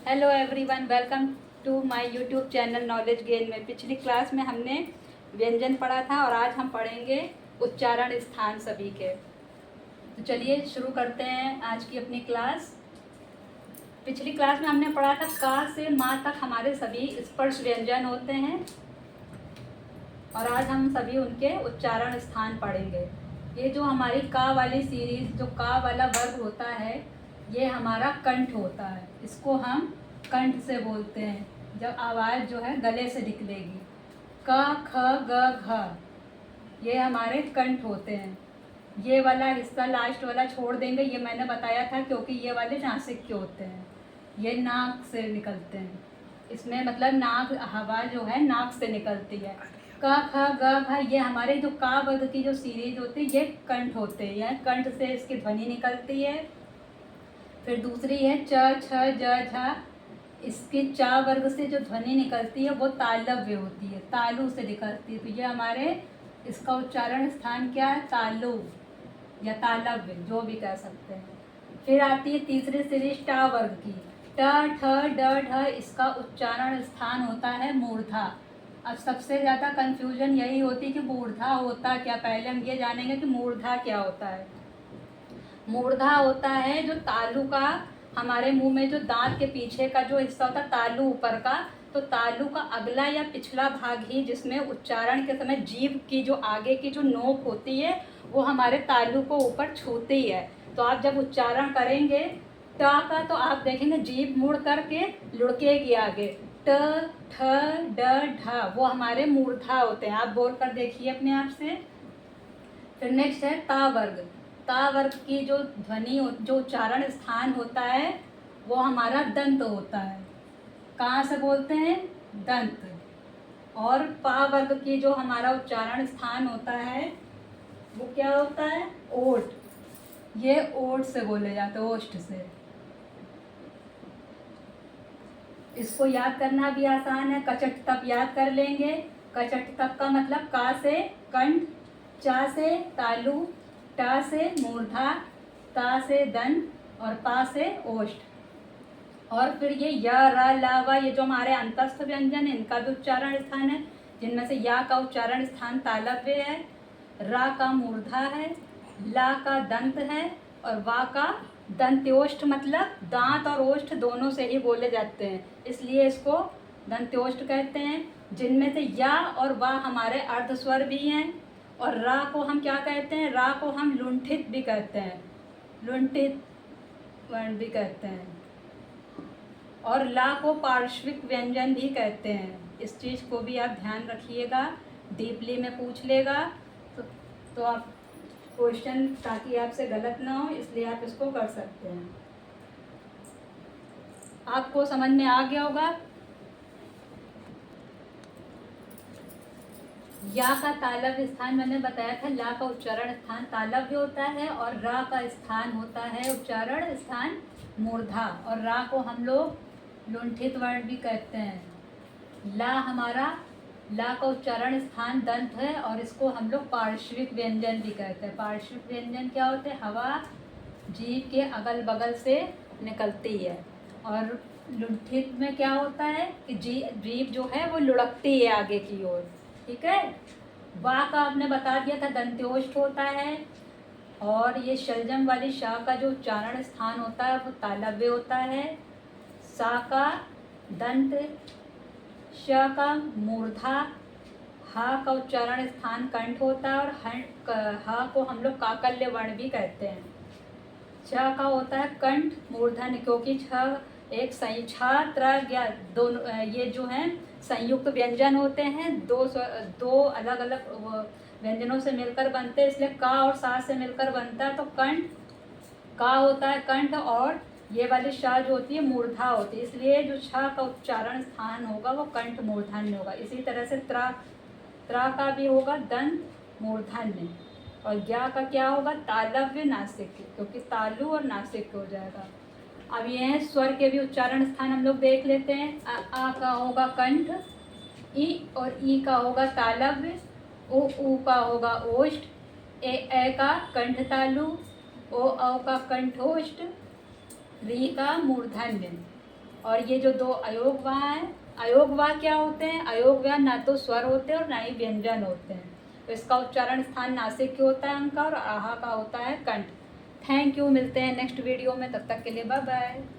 Hello everyone, welcome to my YouTube channel knowledge gain में। पिछली class में हमने व्यंजन पढ़ा था और आज हम पढ़ेंगे उच्चारण स्थान सभी के। तो चलिए शुरू करते हैं आज की अपनी क्लास। पिछली क्लास में हमने पढ़ा था का से माँ तक हमारे सभी स्पर्श व्यंजन होते हैं और आज हम सभी उनके उच्चारण स्थान पढ़ेंगे। ये जो हमारी का वाली सीरीज, जो का वाला वर्ग होता है, ये हमारा कंठ होता है। इसको हम कंठ से बोलते हैं जब आवाज़ जो है गले से निकलेगी। क ख ग घ ये हमारे कंठ होते हैं। ये वाला हिस्सा लास्ट वाला छोड़ देंगे, ये मैंने बताया था, क्योंकि ये वाले नासिक के होते हैं, ये नाक से निकलते हैं। इसमें मतलब नाक, हवा जो है नाक से निकलती है। क ख ग घ ये हमारे जो का वर्ग की जो सीरीज होती है, ये कंठ होते हैं, यह कंठ से इसकी ध्वनि निकलती है। फिर दूसरी है च छ ज झ, इसके चा वर्ग से जो ध्वनि निकलती है वो तालव्य होती है, तालु से निकलती है। तो ये हमारे इसका उच्चारण स्थान क्या है? तालु या तालव्य, जो भी कह सकते हैं। फिर आती है तीसरी सीरीज टा वर्ग की, ट ठ ड ढ, इसका उच्चारण स्थान होता है मूर्धा। अब सबसे ज़्यादा कंफ्यूजन यही होती है कि मूर्धा होता क्या। पहले हम ये जानेंगे कि मूर्धा क्या होता है। मूर्धा होता है जो तालु का, हमारे मुंह में जो दांत के पीछे का जो हिस्सा होता है तालु ऊपर का, तो तालु का अगला या पिछला भाग ही, जिसमें उच्चारण के समय जीभ की जो आगे की जो नोक होती है वो हमारे तालु को ऊपर छूती है। तो आप जब उच्चारण करेंगे ट का, तो आप देखेंगे जीभ मुड़ करके लुढ़केगी आगे। ट ठ ड ढ वो हमारे मूर्धा होते हैं। आप बोल कर देखिए अपने आप से। फिर नेक्स्ट है ता वर्ग। ता वर्ग की जो ध्वनि, जो उच्चारण स्थान होता है, वो हमारा दंत होता है। कहाँ से बोलते हैं? दंत। और पा वर्ग की जो हमारा उच्चारण स्थान होता है वो क्या होता है? ओठ। ये ओठ से बोले जाते हैं, ओष्ठ से। इसको याद करना भी आसान है, कचट तप याद कर लेंगे। कचट तप का मतलब का से कंठ, चा से तालु, टा से मूर्धा, ता से दंत और पा से ओष्ठ। और फिर ये य र ला व, ये जो हमारे अंतस्थ व्यंजन है, इनका भी उच्चारण स्थान है, जिनमें से या का उच्चारण स्थान तालव्य है, रा का मूर्धा है, ला का दंत है और वा का दंत्योष्ठ। मतलब दांत और ओष्ठ दोनों से ही बोले जाते हैं, इसलिए इसको दंत्योष्ठ कहते हैं। जिनमें से या और वा हमारे अर्ध स्वर भी हैं। और रा को हम क्या कहते हैं? रा को हम लुंठित भी कहते हैं, लुंठित वर्ण भी कहते हैं। और ला को पार्श्विक व्यंजन भी कहते हैं। इस चीज़ को भी आप ध्यान रखिएगा, डीपली में पूछ लेगा तो आप क्वेश्चन, ताकि आपसे गलत ना हो, इसलिए आप इसको कर सकते हैं। आपको समझ में आ गया होगा। या का तालव्य स्थान मैंने बताया था, ला का उच्चारण स्थान तालव्य होता है और रा का स्थान होता है उच्चारण स्थान मूर्धा। और रा को हम लोग लुंठित वर्ण भी कहते हैं। ला का उच्चारण स्थान दंत है और इसको हम लोग पार्श्विक व्यंजन भी कहते हैं। पार्श्विक व्यंजन क्या होते हैं? हवा जीभ के अगल बगल से निकलती है। और लुंठित में क्या होता है कि जीभ जो है वो लुढ़कती है आगे की ओर। ठीक है। वा का आपने बता दिया था, दंत्योष्ठ होता है। और ये शलजम वाली शा का जो उच्चारण स्थान होता है वो तालव्य होता है। सा का दंत, श का मूर्धा, हा का उच्चारण स्थान कंठ होता है और हा को हम लोग काकल्य वर्ण भी कहते हैं। छ का होता है कंठ मूर्धन, क्योंकि छ एक दोनों ये जो हैं संयुक्त व्यंजन होते हैं, दो अलग अलग व्यंजनों से मिलकर बनते हैं, इसलिए का और सा से मिलकर बनता है। तो कंठ का होता है कंठ और ये वाली शा जो होती है मूर्धा होती है, इसलिए जो छ का उच्चारण स्थान होगा वो कंठ मूर्धन्य होगा। इसी तरह से त्रा का भी होगा दंत मूर्धन्य। और ज्ञा का क्या होगा? तालव्य नासिक, क्योंकि तालु और नासिक हो जाएगा। अब ये हैं स्वर के भी उच्चारण स्थान हम लोग देख लेते हैं। आ का होगा कंठ, ई और ई का होगा तालव्य, ऊ का होगा ओष्ठ, ए का कंठ तालु, ओ औ का कंठोष्ठ, री का मूर्धन्य। और ये जो 2 अयोगवा हैं, अयोगवा क्या होते हैं? अयोगवा ना तो स्वर होते हैं और ना ही व्यंजन होते हैं। तो इसका उच्चारण स्थान नासिक की होता है अंका, और आहा का होता है कंठ। थैंक यू, मिलते हैं नेक्स्ट वीडियो में, तब तक के लिए बाय बाय।